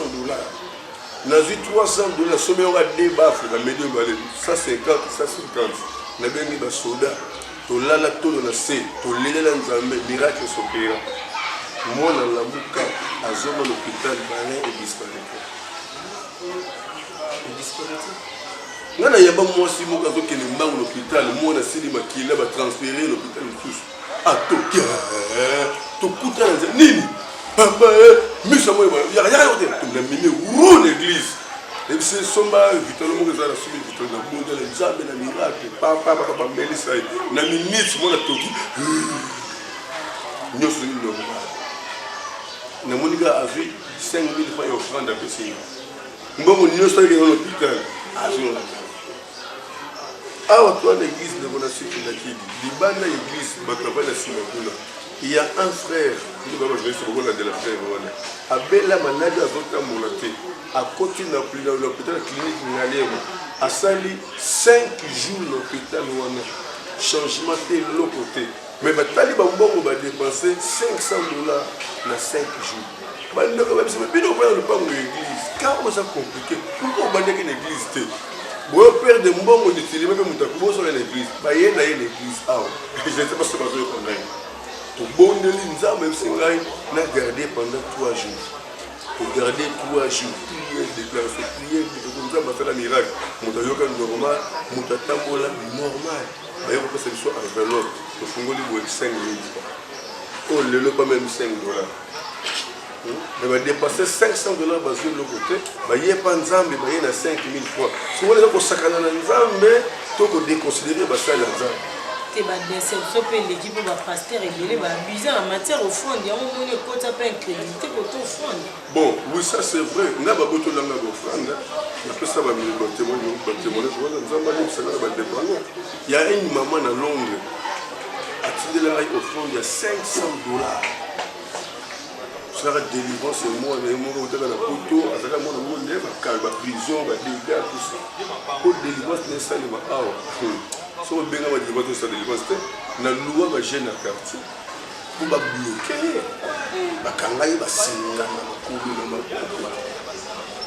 Speaker 2: N'a eu $300, sommet aura des baffes, la médium valait 150, 150. N'a bien mis des soldats, to lala to na se, to lele la nzambe, miracle s'opéra. Moi dans la mouka, à zone à l'hôpital, balai et disparaître. Et disparaître. Nana yaba moi si mouka zo kene mbang l'hôpital, moi na sili makila ba transférer l'hôpital tous. Ah to kia, to kuta nini. Papa, mais ça moi, il y a rien d'autre. Tu m'as mis où l'église. Et puis c'est somba, Victor le monde a suivi Victor le monde les examens na miracle. Papa Melissa, na minute moi na toki. Nous sommes normal. Na monika a vu 5000 francs offrande à PC. Mbongo nous sommes dans l'hôpital. Azur. Ah, toi l'église de Monassi qui n'a qui dit, libana église, bataba na Simakuna. Il y a un frère, qui va jouer sur le de la frère, Abela Manadi a voté à Monaté, à côté de l'hôpital clinique Ngalemo, à Sali 5 jours l'hôpital, changement de l'autre côté. Mais Batali Bambon va dépenser $500 dans 5 jours. Mais nous ne pas l'église, car on a compliqué. Pourquoi on va dire qu'une église? Bon, père de Mbongo de Télé, même Moutakou, sur l'église, il y a une église. Je ne sais pas si je vais comprendre. Pour bon de l'Inza, même si on a gardé pendant 3 jours. Pour garder 3 jours, prier, déclaration, prier, on va faire un miracle. On va faire normal, on va tambola normal. Mais on peut se faire un enveloppe. On va faire 5 000 francs. On ne le pas même $5. Mais on va dépasser $500 basé de l'autre côté. Il n'y a pas de Nzambe, il y a 5 000 francs. Si on est sakana na Nzambe, on peut déconsidérer ça la Nzambe.
Speaker 1: L'équipe va pasteur et il va abuser en matière offrande. Il y a un moment où il n'y a pas incrédulité pour offrande.
Speaker 2: Bon, oui, ça c'est vrai. On a beaucoup de langues d'offrande. Après ça, on va témoigner. Il y a une maman à Londres. À titre de la offrande, il y a $500. Ça va délivrance et moi, les mots dans la photo, à la monde, la prison, la dégâts, tout ça. Pour délivrance, c'est ça, les mains. Si on a bien délivrance, c'est la délivrance. La loi va gêner la quartier. Pour bloquer. Bakangaï va signer la cour de la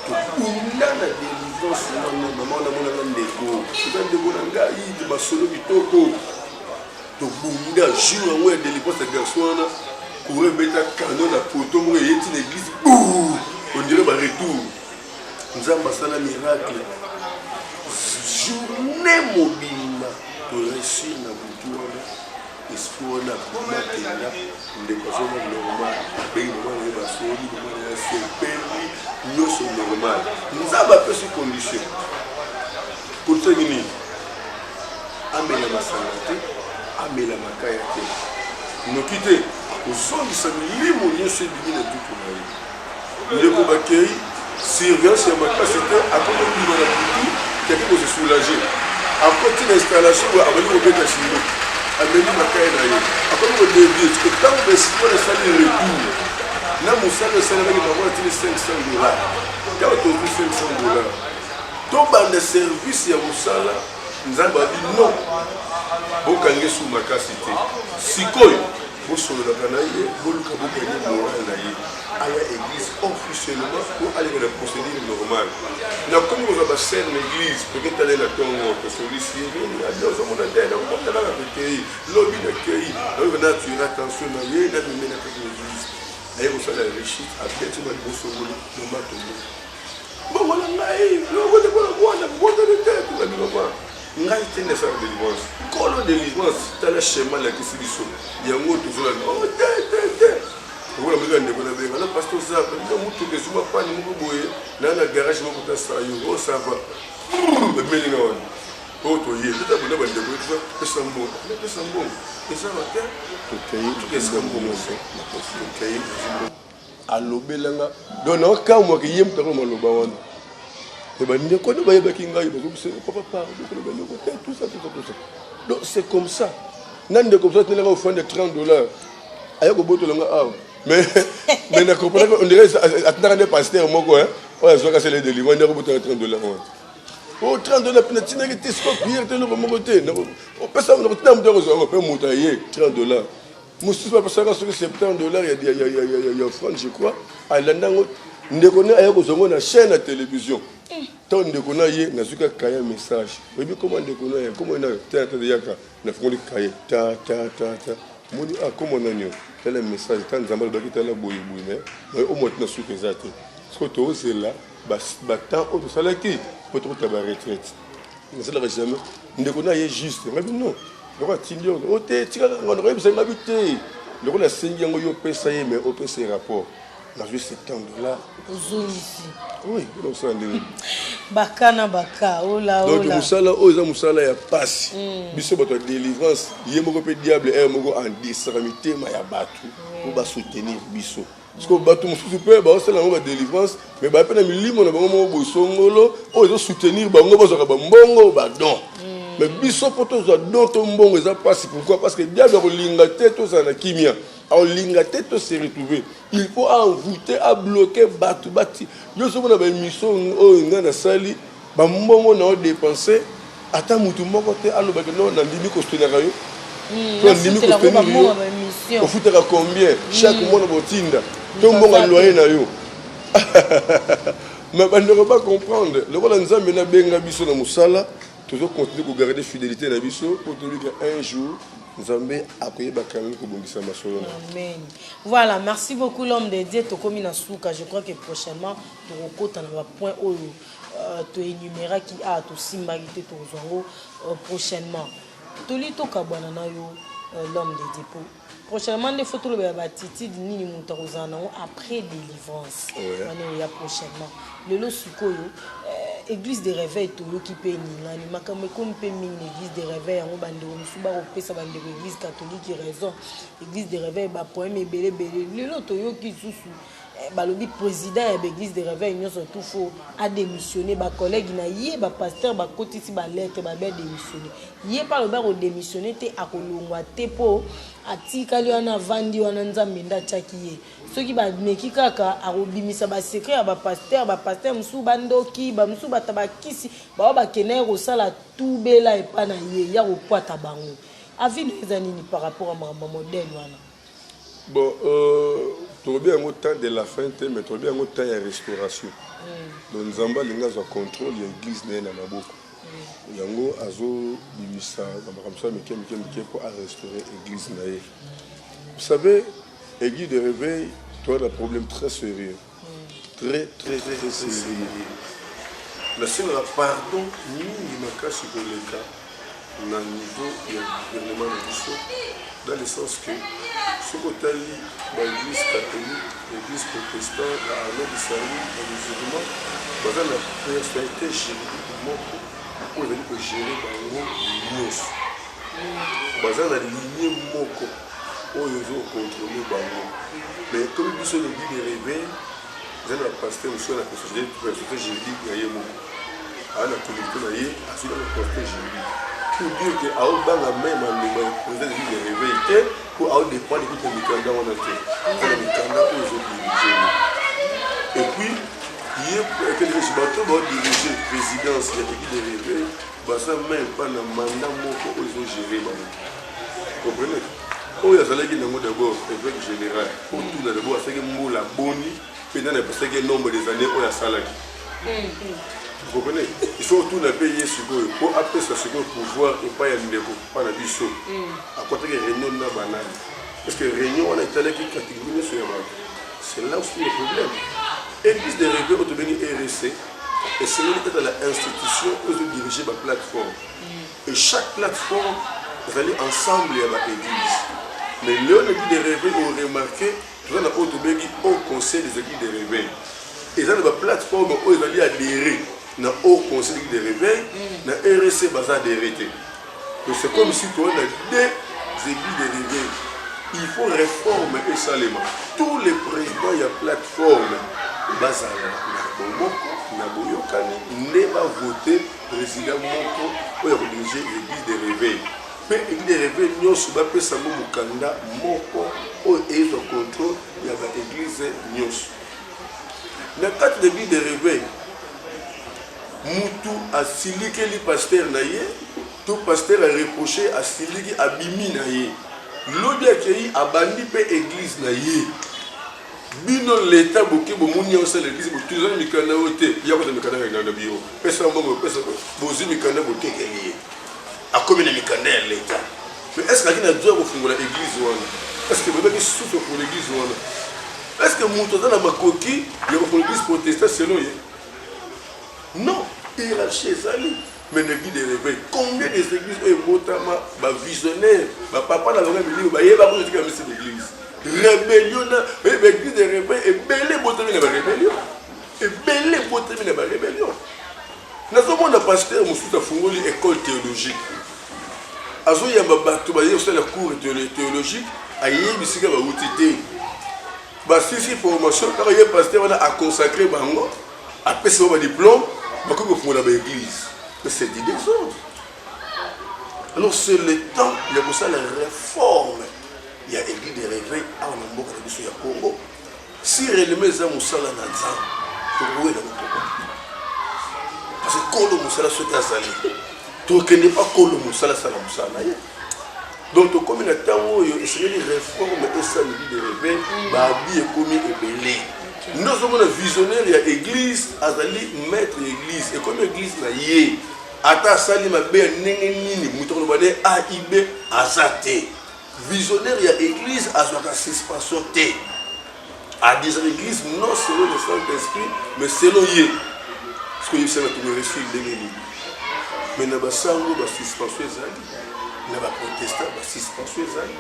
Speaker 2: on a la délivrance, maman, on a un dégo. Tu vas demander de ma solo bitoko. To bunda jour où la délivrance de garçon. Pour mettre un canon à photo, on est une église, on dirait un retour. Nous avons fait un miracle. Journée mobile, pour réussir la bouture, espoir la bouture, des personnes normales, pays normaux, les bassolis, les CP, nous sommes normaux. Nous avons fait ces conditions. Pour terminer, amène la santé, amène la makayate. Nous quitter. Ozongisa milimo nyonso ebimi na duku na ye ndeko bakei surveillance ya makasite akoki na butu keke koze soulager akoti na installation oyo abali kobeta shilo ameni makaya na ye akoki kodevie tike ntango besiko esali retour na mosala esalemaki bango atili $500 kaka tozwi $500 tobanda service ya mosala nzambe abi non bokange su makasi te sikoyo bosololaka na ye boluka bokanye moral na ye aya église officiellement pour aller dans la procédure normale nakomi kozwa basene na église peut-être ale na ntongo tosolisi ozomona te nakomotalaka pekei lobi na kei natuira attention na ye namemena kaka église aye kosala réussite abeti ma bosongoli nomatomo bongola ngai lokotekola mwana botane te tokabikama ngai te nesala délivrance kolo délivrance tala schéma lakisi biso yango tozolana te okola mbeka ndeko na benga na pasteur zaka nga motuka ezuma pani moko boye na garage moko tasala yo o sava bamelinga wana oyo toye teta bona bandeko etuza pesa mbongo pesa mbongo ezala te tokesika mbongo tokei alobelanga don naokamwaka ye mutaka maloba wana bandeko nde bayebaki ngai papa tout ça. Donc c'est comme ça. Nande comme ça, tu n'as offert de $30. Aïe, au bout de l'angle, mais on comprend qu'on dirait à tenir des pasteurs, moi quoi. Ouais, soit casser les délits, on a remonté $30. au 30 dollars pinatina qui t'escope hier te le bon côté on peut ça on peut t'amener on peut monter 30 dollars mususu pas parce que sur 70 dollars il y a franc je crois à landango ndekona ayo kozongo na chaîne à télévision tant ndekona ye nazuka kaya message oui comment ndekona ye comment na tata de yaka na fondé kaya ta moni ah comment on a tel message tant nzamba ba kitala boyi mais au moins na souka zate parce que to c'est là ba temps au salaki pour te ta retraite c'est là jamais ndekona ye juste mais non le roi tindio o te tika ngona ko yebisa ngabite le ko la sengi ngo yo pesa ye mais au pesa rapport na juste 70 dollars
Speaker 1: ozonisi
Speaker 2: oui on s'en dit
Speaker 1: bakana baka ola
Speaker 2: donc musala oza musala ya passe biso bato délivrance ye moko pe diable e moko en disramité ma ya batu pour ba soutenir biso parce que batu mususu pe ba osala ngo ba délivrance mais ba pe na milimo na bango mo bosongolo ozo soutenir bango bazo ka ba mbongo ba don mais biso poto za don to mbongo eza passe pourquoi parce que diable ko linga te to za na kimia a linga te to se retrouver il faut envoûter à bloquer batu bati yo so na ba émission o ngana sali ba mbongo na dépenser ata mutu moko te aloba que non na ndimi ko stonera yo to ndimi ko stonera yo au foutera combien chaque mois na botinda to mbongo loyer na yo mais ba ne pas comprendre le rôle nzambe na benga biso na musala toujours continuer à garder fidélité à biso pour te dire qu'un jour Nzambe akoyeba kanani ko bongisa masolo.
Speaker 1: Amen. Voilà, merci beaucoup l'homme de Dieu Tokomi na Souka. Je crois que prochainement tu recota na point oyo to énumérer qui a to simbarité to zongo prochainement. Toli to kabana na yo l'homme de Dieu. Prochainement des photos le batiti ni muta kozana après délivrance. On est prochainement. Le lo sukoyo église de réveil to yo ki pe ni ngani makambe ko mpe mingi église de réveil yango bande musuba ko pesa bande église catholique raison église de réveil ba poème belé lelo to yo ki susu balobi président ya l'église de réveil nyonso tout faux a démissionné ba collègue na yé ba pasteur ba kotisi ba lettre ba be démissionné yé pas le ba ko démissionné te akolongwa te po atikali wana vandi wana nzambe nda chaki ye soki ba meki kaka arobimisa ba secret ya ba pasteur musu bandoki ba musu batabakisi ba kenai ko sala tubela epa na ye ya ko kwata bango avis de nini par rapport à ma modèle wana
Speaker 2: bon tu bien un temps de la fin mais tu bien un temps de restauration donc nzamba linga za contrôle ya église na maboko yango azo bimisa comme ça mais pour restaurer l'église na ye. Vous savez église de réveil tu as un problème très sérieux très sérieux la seule pardon ni makasi pour les cas na niveau du gouvernement de biso dans le sens que ce côté l'église catholique l'église protestante l'armée d'Israël les musulmans dans la personnalité juridique moko pour venir gérer bango nyonso baza na ligne moko oyo zo contrôler bango mais comme biso l'église de réveil dans la pasteur monsieur la personnalité juridique ya ye moko ana communauté na ye asila la pasteur juridique pour dire que a banga même le président de l'église de réveil pour a dépendre de tout le candidat on a fait le candidat pour les autres diriger et puis il est que les bateaux vont diriger présidence de l'église de réveil ça même pas le mandat moko aux autres gérer vous comprenez oyo azalaki nango d'abord évêque général pour tout d'abord c'est que mbola boni pendant parce que nombre des années oyo asalaki vous comprenez il faut tout payer ce que pour après ça ce que pouvoir et pas y ndeko pas na biso à côté que réunion na banane parce que réunion on a été là qui catégorie sur la c'est là aussi le problème église de réveil au devenu RSC et c'est l'institution où se diriger la plateforme et chaque plateforme vous allez ensemble à l'église mais là l'église de réveil ont remarqué nous avons au conseil des églises de réveil et dans la plateforme où ils allaient adhérer na au conseil de réveil na RSC baza d'hérité donc c'est comme si on a deux églises de réveil il faut réformer et salement tous les présidents il y a plateforme baza na moko na boyokani ne va voter président moko pour diriger l'église de réveil mais l'église de réveil nyonso ba pesa mo mukanda moko o ezo contrôle ya ba église nyonso na carte de l'église de réveil mutu asilikeli pasteur na ye to pasteur a reproché asiliki abimi na ye lobi akei abandi pe église na ye bino l'état boke bomoni osa l'église botuzana mikanda ote ya kota mikanda na biro pesa mbongo pesa bozi mikanda botekeli ye akomi na mikanda ya l'état mais est-ce que akina droit kofungola église wana est-ce que bebaki souffle pour l'église wana est-ce que mutu aza na makoki ya kofungola église protestante selon ye non hiérarchie ezali mais ne guide de réveil combien des églises ebotama bavisionnaire bapapa na bango milio bayeba ko etika misi l'église rébellion na église de réveil ebele botami na barébellion ebele botami na barébellion nazomona pasteur mosusu afungoli école théologique azoyamba bato baye osala cours théologique ayebisika bauti te basisi formation kaka ye pasteur wana aconsacré bango apesi bango badiplôme bakoki kofungola baéglise mais c'est dit des autres alors c'est le temps ya kosala réforme ya église de réveil awa na mboka na biso ya Congo si réellement eza mosala na nzambe tokowela motoko parce que kolo mosala soki azali tokende pa kolo mosala sala mosala na ye donc tokomi na ntango oyo esengeli réforme esala église de réveil babi ekomi ebele nozomona visionnaire ya église azali maître église ekomi église na ye ata asali mabe ya ndenge nini moto akoloba nde aib aza te visionnaire ya église azwaka suspension te adisa l'église non selon le Saint-Esprit mais selon ye parce que yebisaka tokoresu ndenge nini mais na basango basuspension ezali na baprotestant basuspension ezali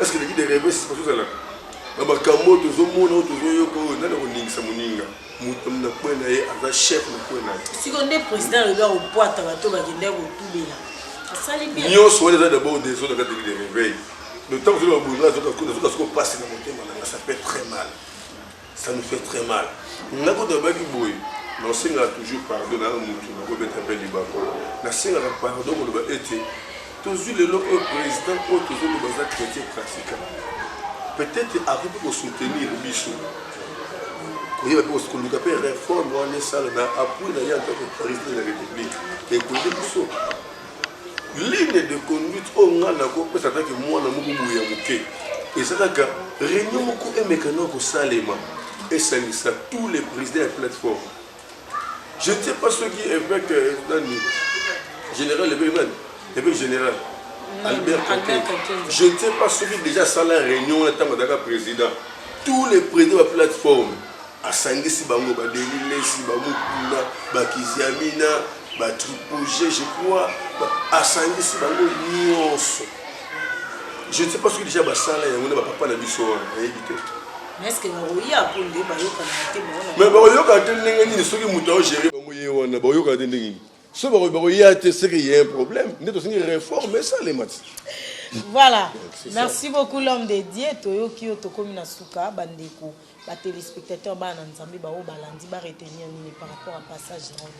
Speaker 2: est-ce que l'église de réveil suspension ezalaka na makambo tozomona oyo tozoyoka oyo nani akoningisa moninga moto na kwe na ye aza chef na kwe na ye
Speaker 1: siko nde président alobi kopwata bato bakende kotubela asali bien
Speaker 2: nyonso wana eza d'abord des autres kati de réveil le temps que vous avez nazoka soko pasi na motema nanga ça fait très mal ça nous fait très mal nakota baki boye nasengaka toujours pardon na motu nakobeta mpe libako nasengaka pardon koloba ete tozwi lelo oyo président oyo tozoloba aza chrétien pratiquant peut-être avec pour soutenir biso koyeba mpe koluka mpe réforme wana esala na appui na ye en tant que président de la république ekoyede biso ligne de conduite oyo nga nakopesa atake mwana moko boye ya moke eza kaka réunion moko emekana kosalema esangisa tous les présidents ya plateforme je ne sais pas ce qui évêque nani général évêque général Albert Kanté. Je ne sais pas celui déjà sans la réunion en tant que président. Tous les présidents de la plateforme, à Sangisi Bango, Badelile, Sibamukuna, Bakiziamina, Batripogé, je crois, à Sangisi Bango, Nyonso. Je ne sais pas celui déjà sans la réunion, papa n'a vu ça.
Speaker 1: Mais est-ce que vous avez un peu de
Speaker 2: mais vous avez un peu de ceux qui m'ont géré, vous avez un c'est qu'il y a un problème. Nous avons une réforme, ça les maths.
Speaker 1: Voilà. Merci beaucoup l'homme de Dieu. Toyo ki otokomi na suka bandeko. Ba téléspectateurs ba na nzambe ba o balandi ba retenir par rapport à passage dans le